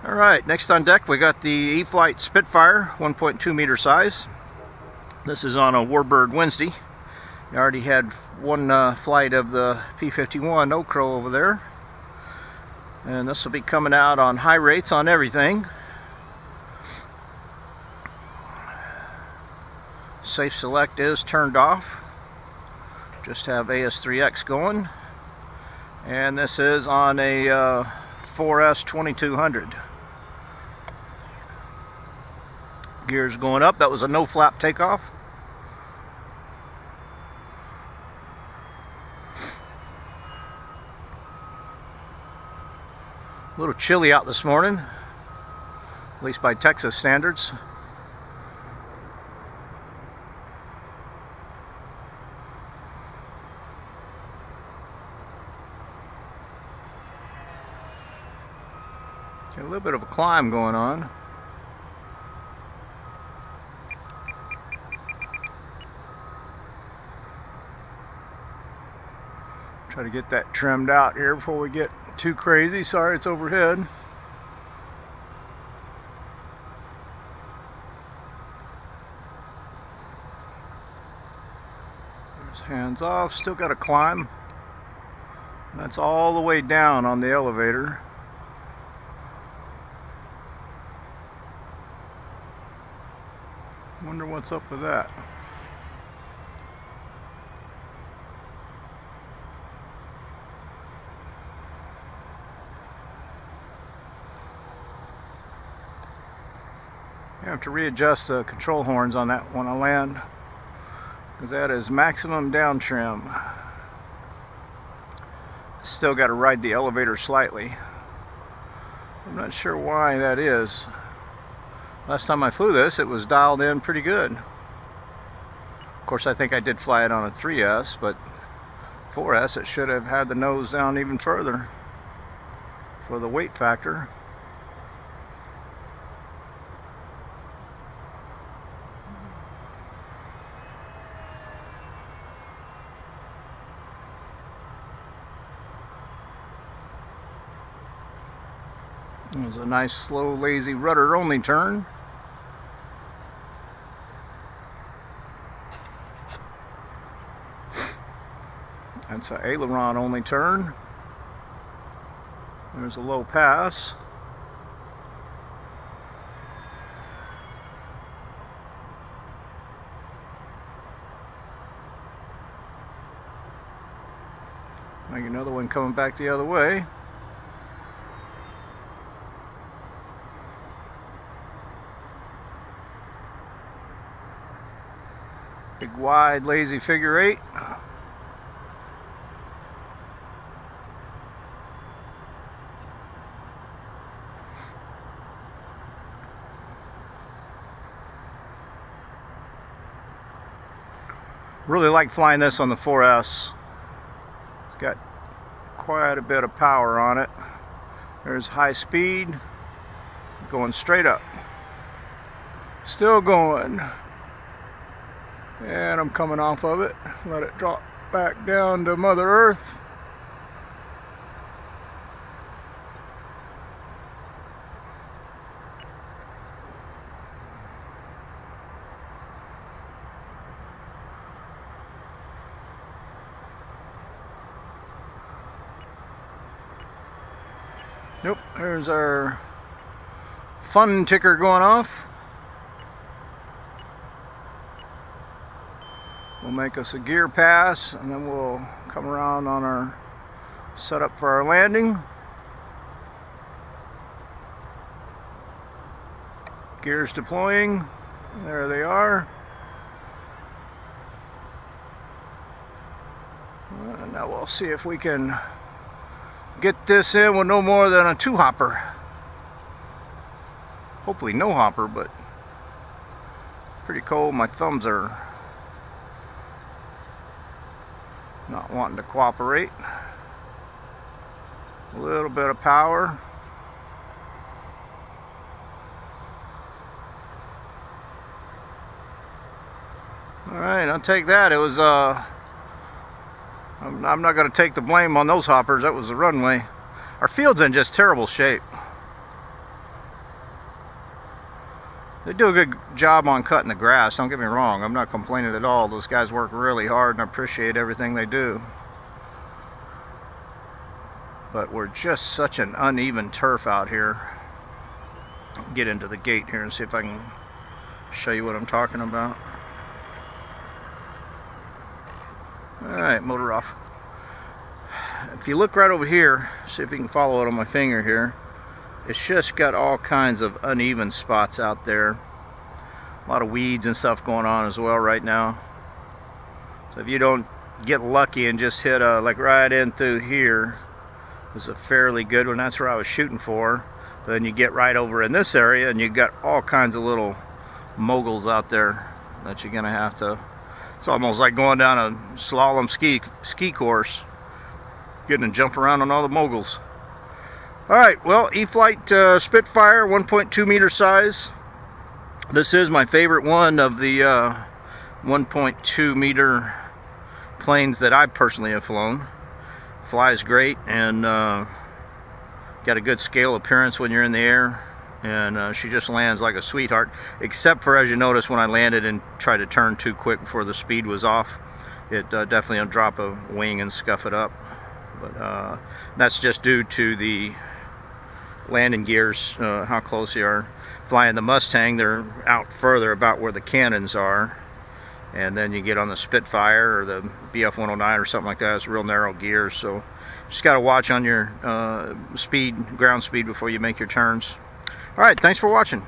Alright, next on deck we got the eFlite Spitfire, 1.2 meter size. This is on a Warbird Wednesday. I already had one flight of the P-51 Oak Crow over there. And this will be coming out on high rates on everything. Safe select is turned off. Just have AS3X going. And this is on a 4S 2200. Gears going up. That was a no flap takeoff. A little chilly out this morning, at least by Texas standards. Got a little bit of a climb going on. Try to get that trimmed out here before we get too crazy. Sorry, it's overhead. There's hands off. Still got to climb. That's all the way down on the elevator. Wonder what's up with that. I have to readjust the control horns on that when I land, because that is maximum down trim. Still got to ride the elevator slightly. I'm not sure why that is. Last time I flew this, it was dialed in pretty good. Of course, I think I did fly it on a 3S, but 4S it should have had the nose down even further for the weight factor. It was a nice, slow, lazy rudder-only turn. That's an aileron-only turn. There's a low pass. Like another one coming back the other way. Big wide lazy figure eight. Really like flying this on the 4S. It's got quite a bit of power on it. There's high speed, going straight up. Still going. And I'm coming off of it. Let it drop back down to Mother Earth. Nope, there's our fun ticker going off. We'll make us a gear pass, and then we'll come around on our setup for our landing. Gears deploying. There they are. And now we'll see if we can get this in with no more than a 2-hopper. Hopefully no hopper, but pretty cold. My thumbs are not wanting to cooperate. A little bit of power. Alright, I'll take that. It was I'm not going to take the blame on those hoppers. That was the runway. Our field's in just terrible shape. They do a good job on cutting the grass, don't get me wrong. I'm not complaining at all. Those guys work really hard and I appreciate everything they do. But we're just such an uneven turf out here. Get into the gate here and see if I can show you what I'm talking about. Alright, motor off. If you look right over here, see if you can follow it on my finger here, it's just got all kinds of uneven spots out there. A lot of weeds and stuff going on as well right now. So if you don't get lucky and just hit like right in through here, this is a fairly good one. That's where I was shooting for. But then you get right over in this area and you got all kinds of little moguls out there that you're gonna have to. It's almost like going down a slalom ski course, getting to jump around on all the moguls. All right, well, eFlite Spitfire, 1.2 meter size. This is my favorite one of the 1.2 meter planes that I personally have flown. Flies great and got a good scale appearance when you're in the air, and she just lands like a sweetheart, except for, as you notice, when I landed and tried to turn too quick before the speed was off, it definitely will drop a wing and scuff it up. But that's just due to the landing gears, how close they are. Flying the Mustang, they're out further, about where the cannons are, and then you get on the Spitfire or the BF-109 or something like that, it's real narrow gears, so just got to watch on your ground speed before you make your turns. All right, thanks for watching.